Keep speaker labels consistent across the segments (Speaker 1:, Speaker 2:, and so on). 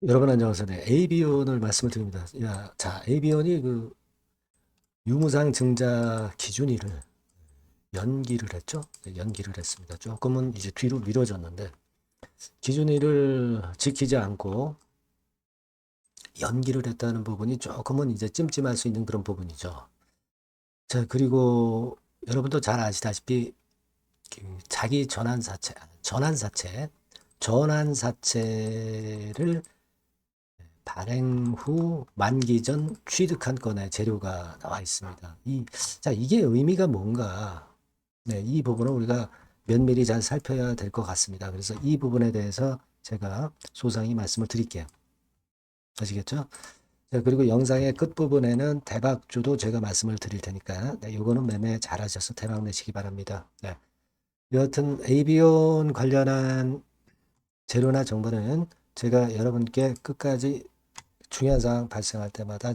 Speaker 1: 여러분 안녕하세요. 네, AB온을 말씀을 드립니다. AB온이 유무상 증자 기준일을 연기를 했죠. 네, 연기를 했습니다. 조금은 이제 뒤로 미뤄졌는데 기준일을 지키지 않고 연기를 했다는 부분이 조금은 이제 찜찜할 수 있는 그런 부분이죠. 자, 그리고 여러분도 잘 아시다시피 자기 전환사채를 발행 후 만기 전 취득한 건의 재료가 나와 있습니다. 이게 의미가 뭔가? 네, 이 부분을 우리가 면밀히 잘 살펴야 될 것 같습니다. 그래서 이 부분에 대해서 제가 소상히 말씀을 드릴게요. 아시겠죠? 자, 그리고 영상의 끝부분에는 대박주도 제가 말씀을 드릴 테니까, 네, 요거는 매매 잘 하셔서 대박 내시기 바랍니다. 네. 여하튼, AB온 관련한 재료나 정보는 제가 여러분께 끝까지 중요한 사항 발생할 때마다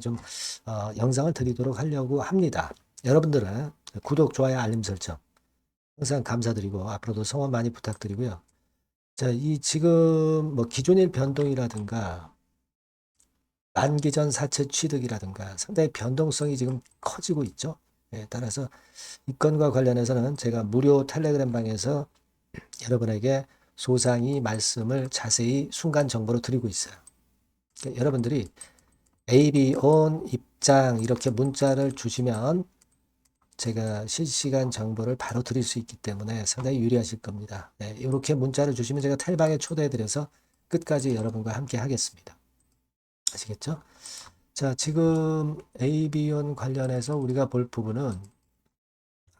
Speaker 1: 영상을 드리도록 하려고 합니다. 여러분들은 구독, 좋아요, 알림 설정 항상 감사드리고 앞으로도 성원 많이 부탁드리고요. 자, 이 지금 뭐 기존일 변동이라든가 만기 전 사채 취득이라든가 상당히 변동성이 지금 커지고 있죠. 따라서 이 건과 관련해서는 제가 무료 텔레그램 방에서 여러분에게 소상히 말씀을 자세히 순간 정보로 드리고 있어요. 그러니까 여러분들이 AB온 입장 이렇게 문자를 주시면 제가 실시간 정보를 바로 드릴 수 있기 때문에 상당히 유리하실 겁니다. 네, 이렇게 문자를 주시면 제가 텔방에 초대해드려서 끝까지 여러분과 함께 하겠습니다. 아시겠죠? 자, 지금 AB온 관련해서 우리가 볼 부분은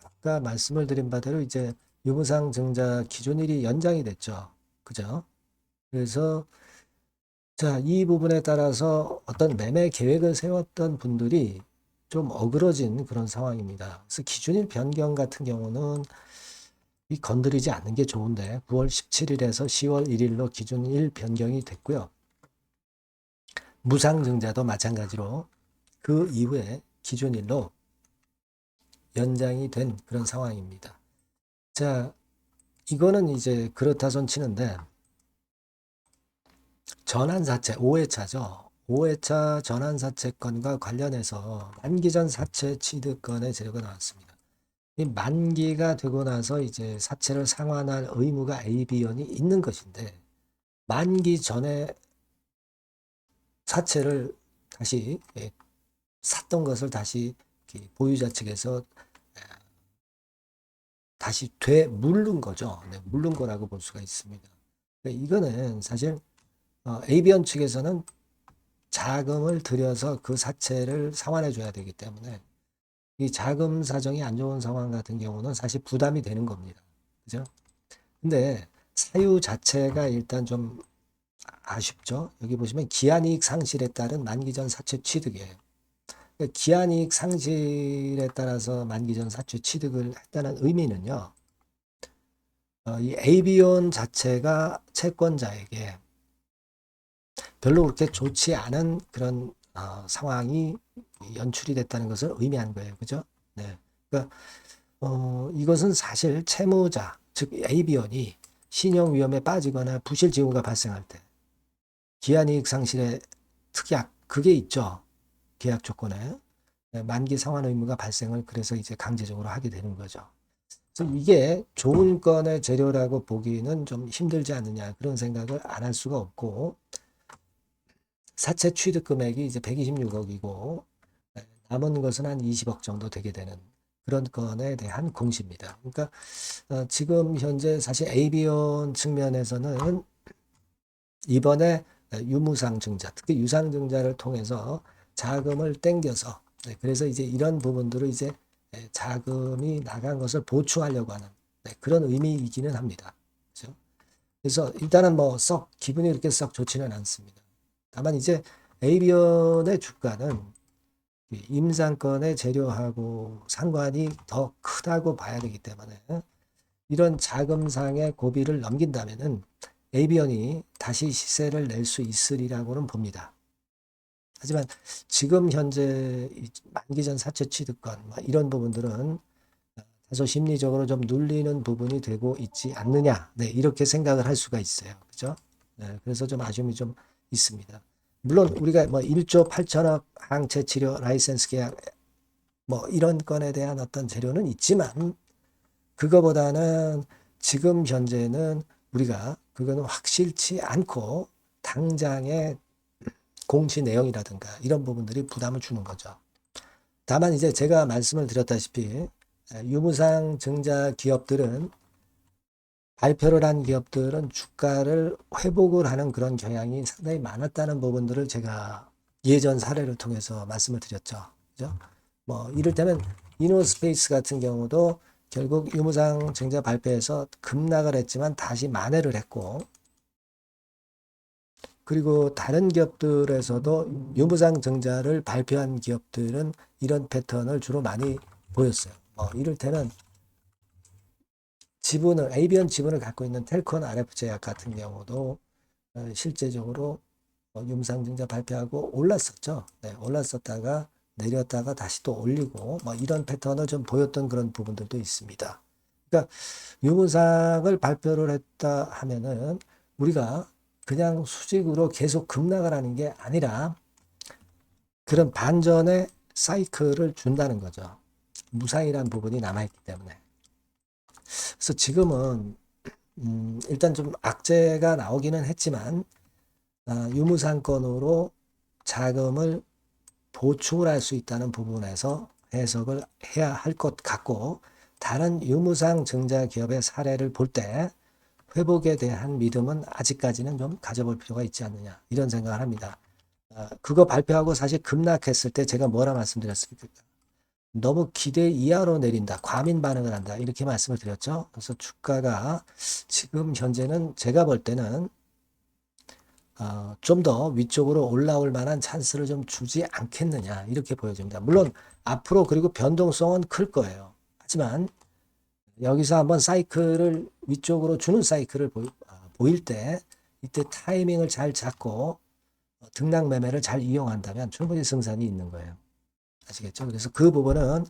Speaker 1: 아까 말씀을 드린 바대로 이제 유무상 증자 기준일이 연장이 됐죠. 그죠? 그래서 자, 이 부분에 따라서 어떤 매매 계획을 세웠던 분들이 좀 어그러진 그런 상황입니다. 그래서 기준일 변경 같은 경우는 이 건드리지 않는 게 좋은데 9월 17일에서 10월 1일로 기준일 변경이 됐고요. 무상증자도 마찬가지로 그 이후에 기준일로 연장이 된 그런 상황입니다. 자, 이거는 이제 그렇다 손 치는데 전환사채 5회차죠. 5회차 전환사채건과 관련해서 만기전 사채 취득건의 재료가 나왔습니다. 이 만기가 되고 나서 이제 사채를 상환할 의무가 AB원이 있는 것인데 만기 전에 사채를 다시 샀던 것을 다시 보유자 측에서 다시 되물른 거죠. 네, 물른 거라고 볼 수가 있습니다. 그러니까 이거는 사실 AB원 측에서는 자금을 들여서 그 사채를 상환해 줘야 되기 때문에 이 자금 사정이 안 좋은 상황 같은 경우는 사실 부담이 되는 겁니다. 그죠? 근데 사유 자체가 일단 좀 아쉽죠. 여기 보시면 기한이익 상실에 따른 만기전 사채 취득이에요. 그러니까 기한이익 상실에 따라서 만기전 사채 취득을 했다는 의미는요. 이 AB온 자체가 채권자에게 별로 그렇게 좋지 않은 그런 상황이 연출이 됐다는 것을 의미하는 거예요. 그죠? 네. 그러니까 이것은 사실 채무자, 즉 AB원이 신용 위험에 빠지거나 부실 징후가 발생할 때 기한이익 상실의 특약 그게 있죠. 계약 조건에 네, 만기 상환 의무가 발생을 그래서 이제 강제적으로 하게 되는 거죠. 그래서 이게 좋은 건의 재료라고 보기는 좀 힘들지 않느냐 그런 생각을 안 할 수가 없고 사채 취득 금액이 이제 126억이고 남은 것은 한 20억 정도 되게 되는 그런 건에 대한 공시입니다. 그러니까 지금 현재 사실 AB원 측면에서는 이번에 유무상 증자, 특히 유상 증자를 통해서 자금을 땡겨서 그래서 이제 이런 부분들을 이제 자금이 나간 것을 보충하려고 하는 그런 의미이기는 합니다. 그렇죠? 그래서 일단은 뭐 썩 기분이 그렇게 썩 좋지는 않습니다. 다만 이제 에이비언의 주가는 임상권의 재료하고 상관이 더 크다고 봐야 되기 때문에 이런 자금상의 고비를 넘긴다면은 에이비언이 다시 시세를 낼 수 있으리라고는 봅니다. 하지만 지금 현재 만기전 사채 취득권 이런 부분들은 다소 심리적으로 좀 눌리는 부분이 되고 있지 않느냐. 네, 이렇게 생각을 할 수가 있어요. 그죠? 네, 그래서 좀 아쉬움이 좀 있습니다. 물론 우리가 뭐 1조 8천억 항체 치료 라이센스 계약 뭐 이런 건에 대한 어떤 재료는 있지만 그거보다는 지금 현재는 우리가 그거는 확실치 않고 당장의 공시 내용이라든가 이런 부분들이 부담을 주는 거죠. 다만 이제 제가 말씀을 드렸다시피 유무상 증자 기업들은 발표를 한 기업들은 주가를 회복을 하는 그런 경향이 상당히 많았다는 부분들을 제가 예전 사례를 통해서 말씀을 드렸죠. 그죠? 뭐 이를테면 이노스페이스 같은 경우도 결국 유무상 증자 발표에서 급락을 했지만 다시 만회를 했고, 그리고 다른 기업들에서도 유무상 증자를 발표한 기업들은 이런 패턴을 주로 많이 보였어요. 뭐 이를테면 지분을 에이비언 지분을 갖고 있는 텔콘 RF제약 같은 경우도 실제적으로 유무상 증자 발표하고 올랐었죠. 네, 올랐었다가 내렸다가 다시 또 올리고 뭐 이런 패턴을 좀 보였던 그런 부분들도 있습니다. 그러니까 유무상을 발표를 했다 하면은 우리가 그냥 수직으로 계속 급락을 하는 게 아니라 그런 반전의 사이클을 준다는 거죠. 무상이란 부분이 남아있기 때문에. 그래서 지금은 일단 좀 악재가 나오기는 했지만 유무상권으로 자금을 보충을 할 수 있다는 부분에서 해석을 해야 할 것 같고, 다른 유무상 증자 기업의 사례를 볼 때 회복에 대한 믿음은 아직까지는 좀 가져볼 필요가 있지 않느냐 이런 생각을 합니다. 그거 발표하고 사실 급락했을 때 제가 뭐라 말씀드렸습니까? 너무 기대 이하로 내린다, 과민 반응을 한다 이렇게 말씀을 드렸죠. 그래서 주가가 지금 현재는 제가 볼 때는 좀 더 위쪽으로 올라올 만한 찬스를 좀 주지 않겠느냐 이렇게 보여집니다. 물론 앞으로 그리고 변동성은 클 거예요. 하지만 여기서 한번 사이클을 위쪽으로 주는 사이클을 보일 때 이때 타이밍을 잘 잡고 등락 매매를 잘 이용한다면 충분히 승산이 있는 거예요. 아시겠죠? 그래서 그 부분은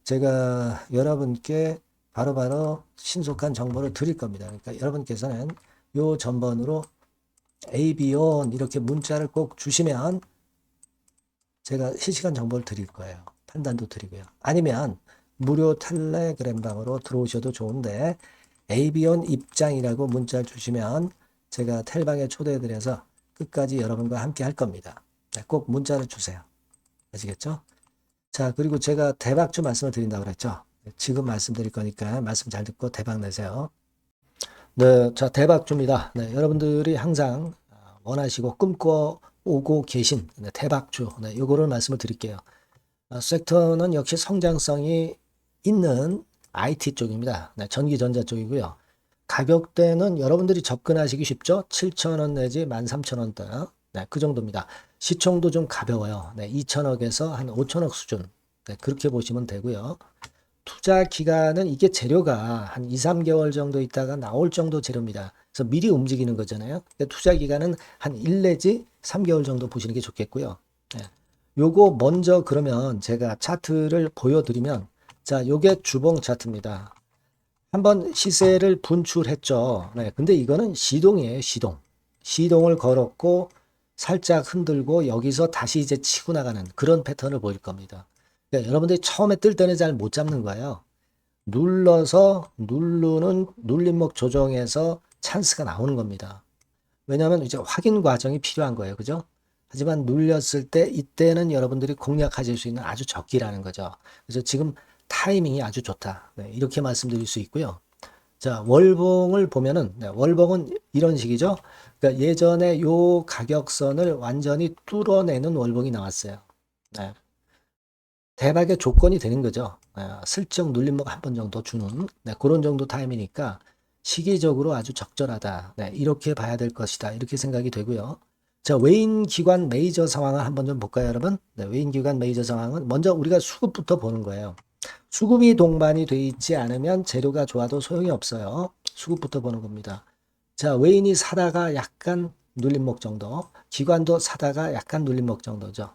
Speaker 1: 제가 여러분께 바로바로 신속한 정보를 드릴 겁니다. 그러니까 여러분께서는 요 전번으로 에이비온 이렇게 문자를 꼭 주시면 제가 실시간 정보를 드릴 거예요. 판단도 드리고요. 아니면 무료 텔레그램 방으로 들어오셔도 좋은데 에이비온 입장이라고 문자를 주시면 제가 텔방에 초대해드려서 끝까지 여러분과 함께 할 겁니다. 꼭 문자를 주세요. 아시겠죠? 자, 그리고 제가 대박주 말씀을 드린다고 그랬죠? 지금 말씀드릴 거니까 말씀 잘 듣고 대박 내세요. 네, 자, 대박주입니다. 네, 여러분들이 항상 원하시고 꿈꿔 오고 계신 대박주, 네, 요거를 말씀을 드릴게요. 섹터는 역시 성장성이 있는 IT 쪽입니다. 네, 전기전자 쪽이고요. 가격대는 여러분들이 접근하시기 쉽죠? 7,000원 내지 13,000원대. 네, 그 정도입니다. 시총도 좀 가벼워요. 네, 2천억에서 한 5천억 수준. 네, 그렇게 보시면 되고요. 투자 기간은 이게 재료가 한 2, 3개월 정도 있다가 나올 정도 재료입니다. 그래서 미리 움직이는 거잖아요. 투자 기간은 한 1 내지 3개월 정도 보시는 게 좋겠고요. 네. 요거 먼저 그러면 제가 차트를 보여드리면, 자, 요게 주봉 차트입니다. 한번 시세를 분출했죠. 네, 근데 이거는 시동이에요, 시동. 시동을 걸었고 살짝 흔들고 여기서 다시 이제 치고 나가는 그런 패턴을 보일 겁니다. 그러니까 여러분들이 처음에 뜰 때는 잘 못 잡는 거예요. 눌러서 누르는 눌림목 조정에서 찬스가 나오는 겁니다. 왜냐하면 이제 확인 과정이 필요한 거예요. 그죠? 하지만 눌렸을 때 이때는 여러분들이 공략하실 수 있는 아주 적기라는 거죠. 그래서 지금 타이밍이 아주 좋다. 네, 이렇게 말씀드릴 수 있고요. 자, 월봉을 보면은, 네, 월봉은 이런 식이죠. 그러니까 예전에 요 가격선을 완전히 뚫어내는 월봉이 나왔어요. 네. 대박의 조건이 되는 거죠. 슬쩍 눌림목 한 번 정도 주는 그런 정도 타임이니까 시기적으로 아주 적절하다. 이렇게 봐야 될 것이다. 이렇게 생각이 되고요. 자, 외인 기관 메이저 상황을 한번 좀 볼까요, 여러분? 외인 기관 메이저 상황은 먼저 우리가 수급부터 보는 거예요. 수급이 동반이 돼 있지 않으면 재료가 좋아도 소용이 없어요. 수급부터 보는 겁니다. 자, 외인이 사다가 약간 눌림목 정도, 기관도 사다가 약간 눌림목 정도죠.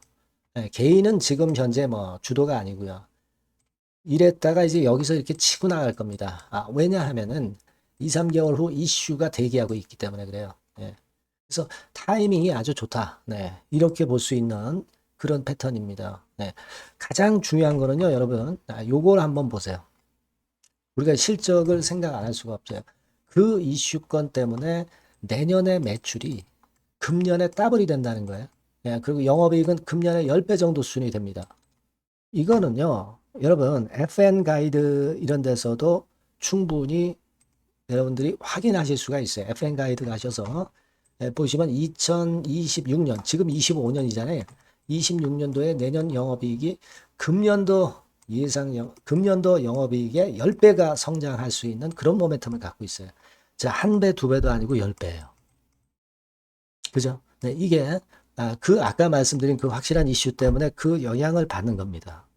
Speaker 1: 네, 개인은 지금 현재 뭐 주도가 아니고요. 이랬다가 이제 여기서 이렇게 치고 나갈 겁니다. 왜냐하면은 2, 3개월 후 이슈가 대기하고 있기 때문에 그래요. 예. 그래서 타이밍이 아주 좋다. 네. 이렇게 볼 수 있는 그런 패턴입니다. 네. 가장 중요한 거는요, 여러분. 요걸 한번 보세요. 우리가 실적을 생각 안 할 수가 없어요. 그 이슈건 때문에 내년의 매출이 금년에 더블이 된다는 거예요. 예, 그리고 영업이익은 금년에 10배 정도 수준이 됩니다. 이거는요, 여러분, FN 가이드 이런 데서도 충분히 여러분들이 확인하실 수가 있어요. FN 가이드 가셔서 보시면 2026년, 지금 25년이잖아요. 26년도에 내년 영업이익이 금년도 영업이익의 10배가 성장할 수 있는 그런 모멘텀을 갖고 있어요. 자, 한 배, 두 배도 아니고 10배예요. 그죠? 네, 이게 아까 말씀드린 그 확실한 이슈 때문에 그 영향을 받는 겁니다.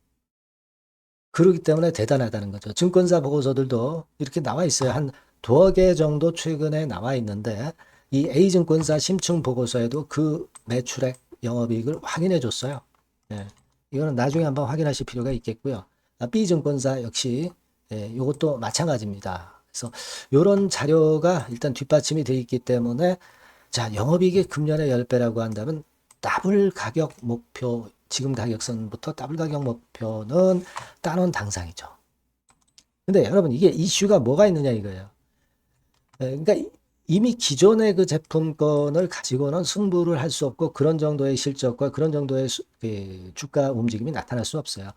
Speaker 1: 그렇기 때문에 대단하다는 거죠. 증권사 보고서들도 이렇게 나와 있어요. 한 두어 개 정도 최근에 나와 있는데 이 A증권사 심층 보고서에도 그 매출액 영업이익을 확인해 줬어요. 예, 이거는 나중에 한번 확인하실 필요가 있겠고요. B증권사 역시 이것도 마찬가지입니다. 그래서 이런 자료가 일단 뒷받침이 되어 있기 때문에 자, 영업이익이 금년에 10배라고 한다면 더블 가격 목표, 지금 가격선부터 더블 가격 목표는 따놓은 당상이죠. 근데 여러분 이게 이슈가 뭐가 있느냐 이거예요. 그러니까 이미 기존의 그 제품권을 가지고는 승부를 할 수 없고 그런 정도의 실적과 그런 정도의 주가 움직임이 나타날 수 없어요.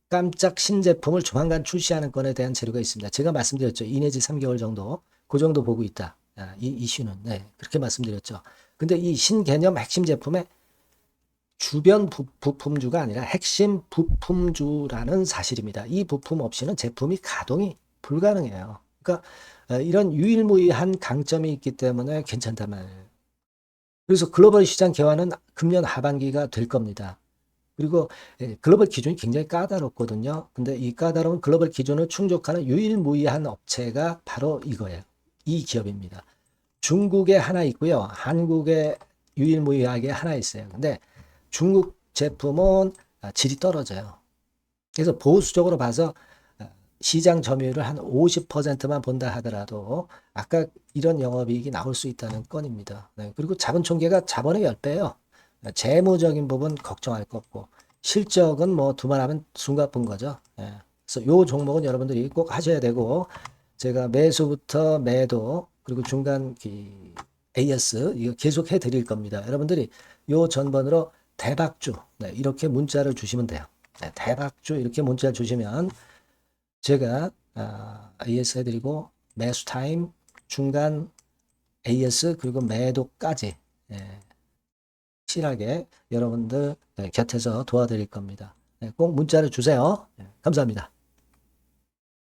Speaker 1: 깜짝 신제품을 조만간 출시하는 건에 대한 재료가 있습니다. 제가 말씀드렸죠. 2 내지 3개월 정도, 그 정도 보고 있다. 이 이슈는. 네, 그렇게 말씀드렸죠. 근데 이 신개념 핵심 제품의 주변 부품주가 아니라 핵심 부품주라는 사실입니다. 이 부품 없이는 제품이 가동이 불가능해요. 그러니까 이런 유일무이한 강점이 있기 때문에 괜찮단 말이에요. 그래서 글로벌 시장 개화는 금년 하반기가 될 겁니다. 그리고 글로벌 기준이 굉장히 까다롭거든요. 근데 이 까다로운 글로벌 기준을 충족하는 유일무이한 업체가 바로 이거예요. 이 기업입니다. 중국에 하나 있고요. 한국에 유일무이하게 하나 있어요. 근데 중국 제품은 질이 떨어져요. 그래서 보수적으로 봐서 시장 점유율을 한 50%만 본다 하더라도 아까 이런 영업이익이 나올 수 있다는 건입니다. 네, 그리고 자본 총계가 자본의 10배예요. 재무적인 부분 걱정할 거 없고 실적은 뭐 두말하면 숨가쁜 거죠. 네, 그래서 요 종목은 여러분들이 꼭 하셔야 되고 제가 매수부터 매도 그리고 중간 AS 이거 계속 해드릴 겁니다. 여러분들이 요 전번으로 대박주 이렇게 문자를 주시면 돼요. 대박주 이렇게 문자 주시면 제가 AS 해드리고 매수 타임 중간 AS 그리고 매도까지 확실하게 여러분들 곁에서 도와드릴 겁니다. 꼭 문자를 주세요. 감사합니다.